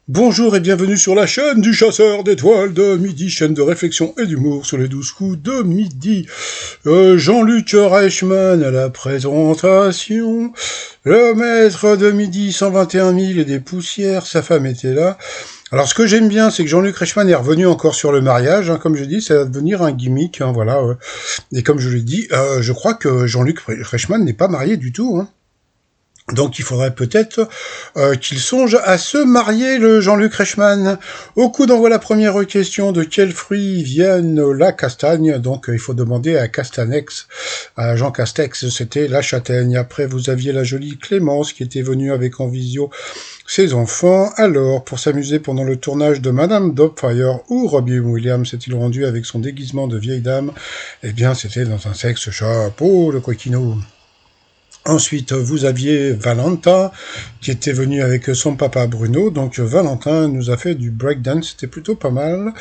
Bonjour et bienvenue sur la chaîne du chasseur d'étoiles de midi, chaîne de réflexion et d'humour sur les 12 coups de midi. Jean-Luc Reichmann à la présentation, le maître de midi 121 000 et des poussières, sa femme était là. Alors ce que j'aime bien, c'est que Jean-Luc Reichmann est revenu encore sur le mariage, comme je dis, ça va devenir un gimmick, voilà. Et comme je l'ai dit, je crois que Jean-Luc Reichmann n'est pas marié du tout, hein. Donc il faudrait peut-être qu'il songe à se marier, le Jean-Luc Reichmann. Au coup d'envoi la première question, de quels fruits viennent la castagne? Donc il faut demander à Castanex, à Jean Castex, c'était la châtaigne. Après vous aviez la jolie Clémence qui était venue avec en visio ses enfants. Alors, pour s'amuser pendant le tournage de Madame Doubtfire, où Robbie Williams s'est-il rendu avec son déguisement de vieille dame? Eh bien c'était dans un sexe chapeau, le coquino. Ensuite, vous aviez Valentin, qui était venu avec son papa Bruno. Donc, Valentin nous a fait du breakdance, c'était plutôt pas mal.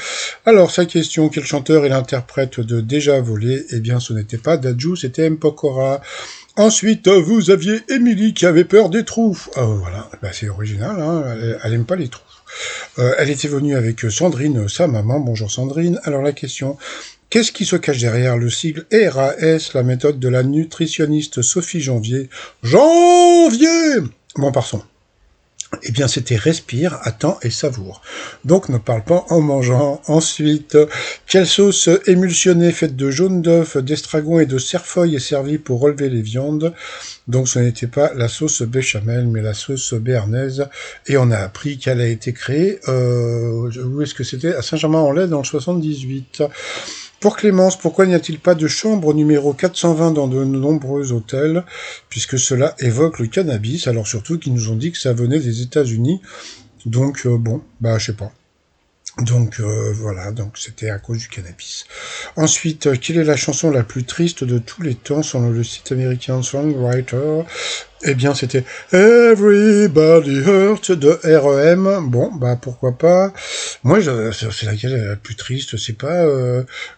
Alors, sa question, quel chanteur est l'interprète de Déjà Volé? Eh bien, ce n'était pas Dadju, c'était M. Pokora. Ensuite, vous aviez Émilie qui avait peur des trous. Voilà, bah, c'est original, hein, elle aime pas les trous. Elle était venue avec Sandrine, sa maman. Bonjour Sandrine. Alors, la question... Qu'est-ce qui se cache derrière le sigle RAS, la méthode de la nutritionniste Sophie Janvier? Janvier! Bon, pardon. Eh bien, c'était respire, attends et savoure. Donc, ne parle pas en mangeant. Ensuite, quelle sauce émulsionnée faite de jaune d'œuf, d'estragon et de cerfeuil est servie pour relever les viandes? Donc, ce n'était pas la sauce béchamel, mais la sauce béarnaise. Et on a appris qu'elle a été créée, où est-ce que c'était? À Saint-Germain-en-Laye dans le 78. Pour Clémence, pourquoi n'y a-t-il pas de chambre numéro 420 dans de nombreux hôtels, puisque cela évoque le cannabis, alors surtout qu'ils nous ont dit que ça venait des États-Unis, donc bon, bah je sais pas. Donc voilà, donc c'était à cause du cannabis. Ensuite, quelle est la chanson la plus triste de tous les temps selon le site américain Songwriter? Eh bien, c'était Everybody Hurt de R.E.M. Bon, bah pourquoi pas. Moi, c'est laquelle la plus triste? C'est pas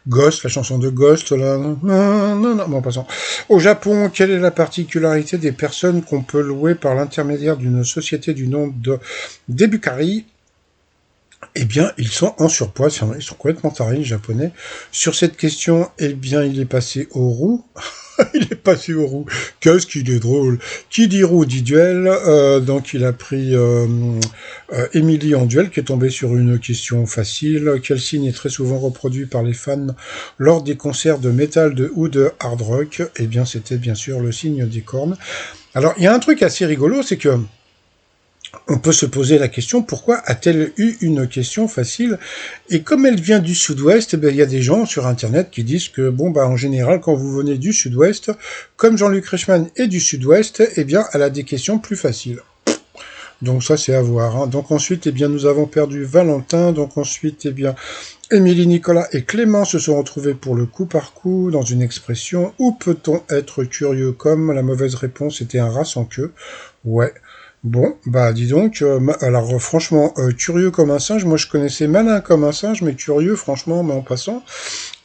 Ghost, la chanson de Ghost, là? Non, non, non, bon, passons. Au Japon, quelle est la particularité des personnes qu'on peut louer par l'intermédiaire d'une société du nom de Debukari? Eh bien, ils sont en surpoids, ils sont complètement tarés, les Japonais. Sur cette question, eh bien, il est passé au roux. Il est passé au roux. Qu'est-ce qu'il est drôle. Qui dit roux dit duel. Donc, il a pris Émilie en duel, qui est tombée sur une question facile. Quel signe est très souvent reproduit par les fans lors des concerts de métal ou de hard rock? Eh bien, c'était bien sûr le signe des cornes. Alors, il y a un truc assez rigolo, c'est que on peut se poser la question, pourquoi a-t-elle eu une question facile? Et comme elle vient du sud-ouest, il y a des gens sur Internet qui disent que, bon, bah, en général, quand vous venez du sud-ouest, comme Jean-Luc Reichmann est du sud-ouest, eh bien, elle a des questions plus faciles. Donc ça, c'est à voir, hein. Donc ensuite, eh bien, nous avons perdu Valentin. Donc ensuite, eh bien, Émilie, Nicolas et Clément se sont retrouvés pour le coup par coup dans une expression. Où peut-on être curieux comme? La mauvaise réponse était un rat sans queue. Ouais. Bon, bah dis donc, alors franchement, curieux comme un singe, moi je connaissais malin comme un singe, mais curieux, franchement, mais en passant.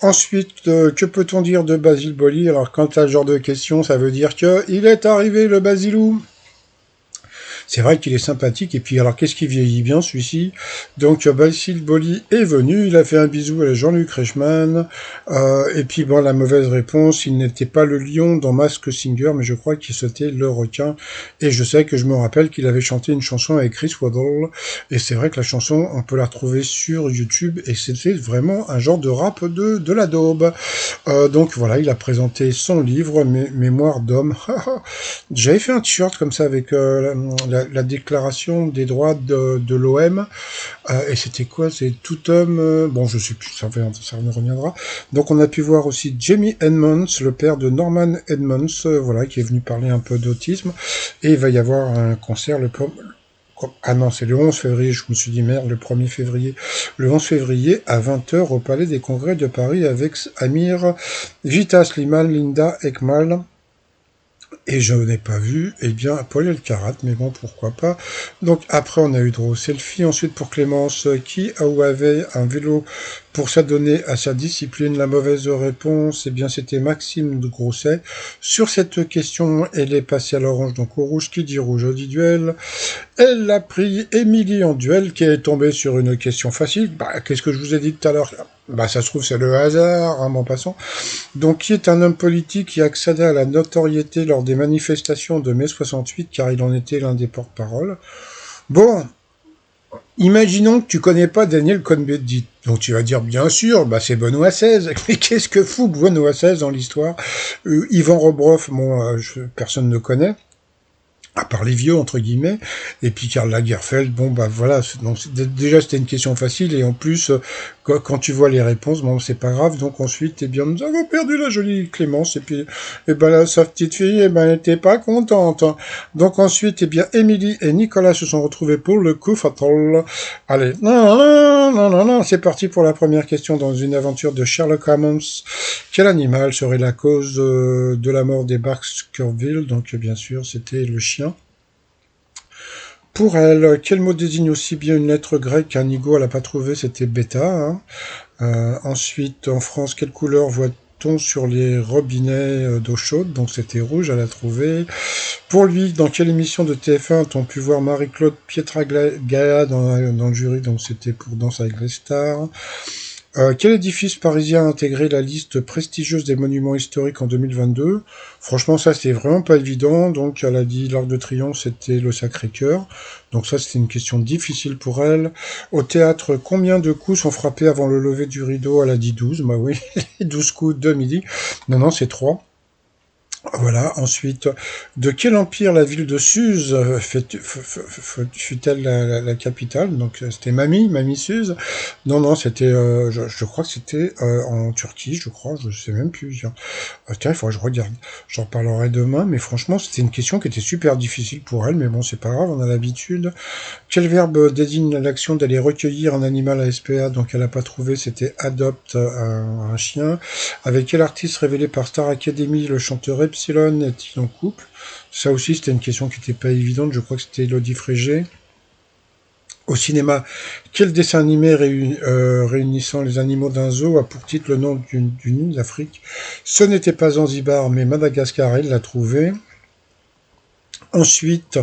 Ensuite, que peut-on dire de Basile Boli? Alors quand t'as ce genre de question, ça veut dire que il est arrivé le Basilou. C'est vrai qu'il est sympathique, et puis alors qu'est-ce qui vieillit bien celui-ci? Donc Basile Boli est venu, il a fait un bisou à Jean-Luc Reichmann, et puis bon, la mauvaise réponse, il n'était pas le lion dans Mask Singer, mais je crois qu'il c'était le requin, et je sais que je me rappelle qu'il avait chanté une chanson avec Chris Waddle, et c'est vrai que la chanson, on peut la retrouver sur YouTube, et c'était vraiment un genre de rap de la daube. Donc voilà, il a présenté son livre, Mémoire d'homme. J'avais fait un t-shirt comme ça avec la déclaration des droits de l'OM. Et c'était quoi? C'est tout homme... bon, je sais plus, ça me reviendra. Donc on a pu voir aussi Jamie Edmonds, le père de Norman Edmonds, voilà, qui est venu parler un peu d'autisme. Et il va y avoir un concert ah non, c'est le 11 février, je me suis dit merde, le 1er février. Le 11 février à 20h au Palais des Congrès de Paris avec Amir, Vita Slimane, Linda Ekmal, Et je n'ai pas vu, eh bien, Paul Elkarat, mais bon, pourquoi pas. Donc après, on a eu droit au selfie. Ensuite, pour Clémence, qui ou avait un vélo pour s'adonner à sa discipline, la mauvaise réponse, eh bien, c'était Maxime de Grousset. Sur cette question, elle est passée à l'orange, donc au rouge. Qui dit rouge, dit duel. Elle a pris Émilie en duel, qui est tombée sur une question facile. Bah, qu'est-ce que je vous ai dit tout à l'heure? Bah, ça se trouve, c'est le hasard, hein, en passant. Donc, qui est un homme politique qui accéda à la notoriété lors des manifestations de mai 68, car il en était l'un des porte-parole. Bon, imaginons que tu connais pas Daniel Cohn-Bendit. Donc tu vas dire, bien sûr, bah c'est Benoît XVI. Mais qu'est-ce que fout Benoît XVI dans l'histoire? Ivan Rebroff, bon, personne ne connaît. À part les vieux, entre guillemets, et puis Karl Lagerfeld, bon, bah voilà, donc déjà c'était une question facile, et en plus, quand tu vois les réponses, bon, c'est pas grave, donc ensuite, eh bien, nous avons perdu la jolie Clémence, et puis, eh ben là, sa petite fille, eh ben, elle était pas contente. Donc ensuite, eh bien, Émilie et Nicolas se sont retrouvés pour le coup fatal. Allez, non, c'est parti pour la première question dans une aventure de Sherlock Holmes. Quel animal serait la cause de la mort des Baskerville? Donc, bien sûr, c'était le chien. Pour elle, quel mot désigne aussi bien une lettre grecque qu'un Igo? Elle n'a pas trouvé, c'était bêta. Hein. Ensuite, en France, quelle couleur voit-on sur les robinets d'eau chaude? Donc c'était rouge, elle a trouvé. Pour lui, dans quelle émission de TF1 a-t-on pu voir Marie-Claude Pietragala dans le jury? Donc c'était pour Danse avec les stars. Quel édifice parisien a intégré la liste prestigieuse des monuments historiques en 2022? Franchement, ça, c'était vraiment pas évident. Donc, elle a dit l'Arc de Triomphe, c'était le Sacré-Cœur. Donc ça, c'était une question difficile pour elle. Au théâtre, combien de coups sont frappés avant le lever du rideau? Elle a dit 12. Bah oui, 12 coups de midi. Non, c'est 3. Voilà. Ensuite, de quel empire la ville de Suse fut-elle la capitale? Donc c'était Mamie Suse. Non, c'était, je crois que c'était en Turquie, je crois, je sais même plus. Tiens, il faudrait que je regarde. J'en parlerai demain, mais franchement, c'était une question qui était super difficile pour elle, mais bon, c'est pas grave, on a l'habitude. Quel verbe désigne l'action d'aller recueillir un animal à SPA? Donc elle a pas trouvé, c'était adopte un chien. Avec quel artiste révélé par Star Academy le chanteur Epsilon est-il en couple? Ça aussi, c'était une question qui n'était pas évidente, je crois que c'était Elodie Frégé. Au cinéma, quel dessin animé réunissant les animaux d'un zoo a pour titre le nom d'une île d'Afrique? Ce n'était pas Zanzibar, mais Madagascar, elle l'a trouvé. Ensuite,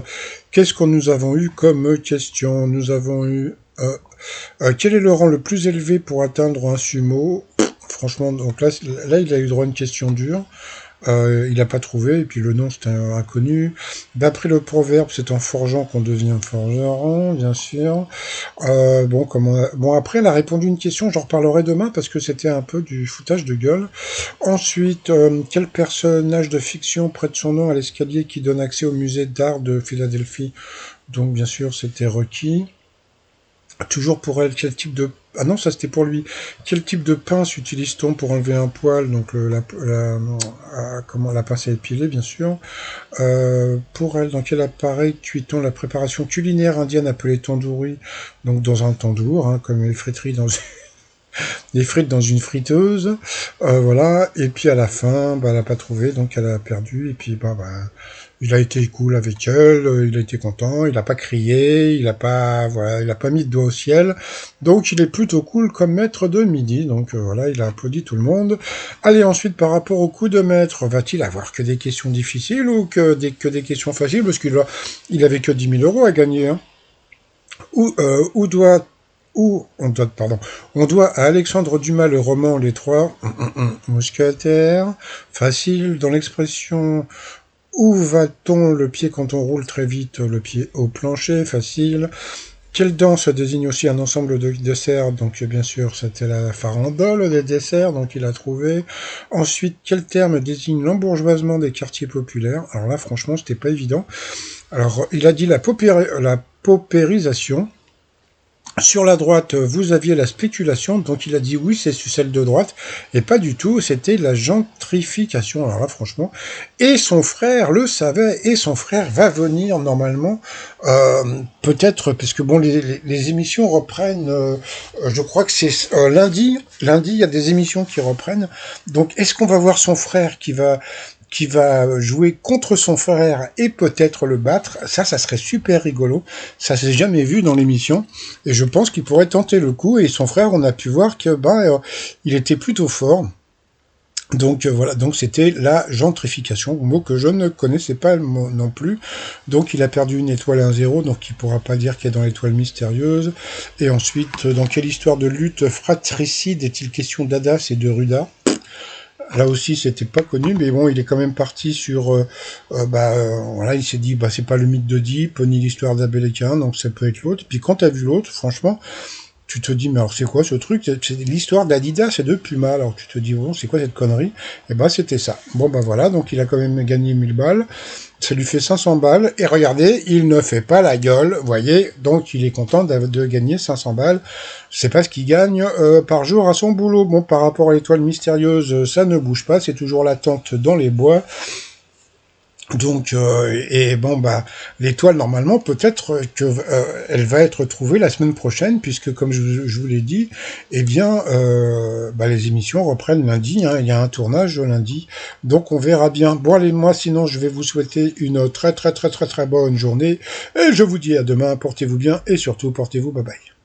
qu'est-ce que nous avons eu comme question? Nous avons eu... quel est le rang le plus élevé pour atteindre un sumo? Franchement, donc là, il a eu droit à une question dure. Il n'a pas trouvé, et puis le nom c'est un inconnu. D'après le proverbe, c'est en forgeant qu'on devient forgeron, bien sûr. Bon, après, elle a répondu une question, j'en reparlerai demain, parce que c'était un peu du foutage de gueule. Ensuite, quel personnage de fiction prête son nom à l'escalier qui donne accès au musée d'art de Philadelphie? Donc, bien sûr, c'était Rocky. Toujours pour elle, quel type de... Ah non, ça c'était pour lui. Quel type de pince utilise-t-on pour enlever un poil? Donc la pince à épiler, bien sûr. Pour elle, dans quel appareil cuit-on la préparation culinaire indienne appelée tandoori? Donc dans un tandoor, hein, comme les friteries dans les frites dans une friteuse. Voilà. Et puis à la fin, bah, elle a pas trouvé, donc elle a perdu. Et puis bah il a été cool avec elle, il a été content, il a pas crié, il a pas mis de doigt au ciel. Donc il est plutôt cool comme maître de midi. Donc voilà, il a applaudi tout le monde. Allez, ensuite par rapport au coup de maître, va-t-il avoir que des questions difficiles ou que des questions faciles? Parce qu'il avait que 10 000 euros à gagner. Hein. On doit à Alexandre Dumas le roman Les Trois Mousquetaires. Facile dans l'expression. Où va-t-on le pied quand on roule très vite? Le pied au plancher, facile. Quelle danse désigne aussi un ensemble de desserts? Donc bien sûr, c'était la farandole des desserts, donc il a trouvé. Ensuite, quel terme désigne l'embourgeoisement des quartiers populaires? Alors là, franchement, c'était pas évident. Alors, il a dit la paupérisation. Sur la droite, vous aviez la spéculation, donc il a dit oui, c'est celle de droite, et pas du tout, c'était la gentrification. Alors là, franchement, et son frère le savait, et son frère va venir normalement, peut-être, parce que bon, les émissions reprennent, je crois que c'est lundi, il y a des émissions qui reprennent, donc est-ce qu'on va voir son frère qui va qui va jouer contre son frère et peut-être le battre. Ça serait super rigolo. Ça s'est jamais vu dans l'émission. Et je pense qu'il pourrait tenter le coup. Et son frère, on a pu voir que, il était plutôt fort. Donc voilà, donc c'était la gentrification, mot que je ne connaissais pas non plus. Donc il a perdu une étoile 1-0, donc il pourra pas dire qu'il est dans l'étoile mystérieuse. Et ensuite, dans quelle histoire de lutte fratricide est-il question d'Adas et de Ruda? Là aussi, c'était pas connu, mais bon, il est quand même parti sur, voilà, il s'est dit, c'est pas le mythe de Deep, ni l'histoire d'Abel et Caïn, donc ça peut être l'autre. Puis quand t'as vu l'autre, franchement, tu te dis, mais alors c'est quoi ce truc? C'est l'histoire d'Adidas et de Puma. Alors tu te dis, bon, c'est quoi cette connerie? Et c'était ça. Bon, voilà, donc il a quand même gagné 1000 balles. Ça lui fait 500 balles. Et regardez, il ne fait pas la gueule, voyez. Donc il est content de gagner 500 balles. C'est pas ce qu'il gagne par jour à son boulot. Bon, par rapport à l'étoile mystérieuse, ça ne bouge pas. C'est toujours l'attente dans les bois. Donc l'étoile normalement peut-être que elle va être trouvée la semaine prochaine puisque comme je vous l'ai dit, les émissions reprennent lundi, il y a un tournage lundi, donc on verra bien. Bon allez, moi sinon je vais vous souhaiter une très très très très très bonne journée et je vous dis à demain, portez-vous bien et surtout portez-vous, bye bye.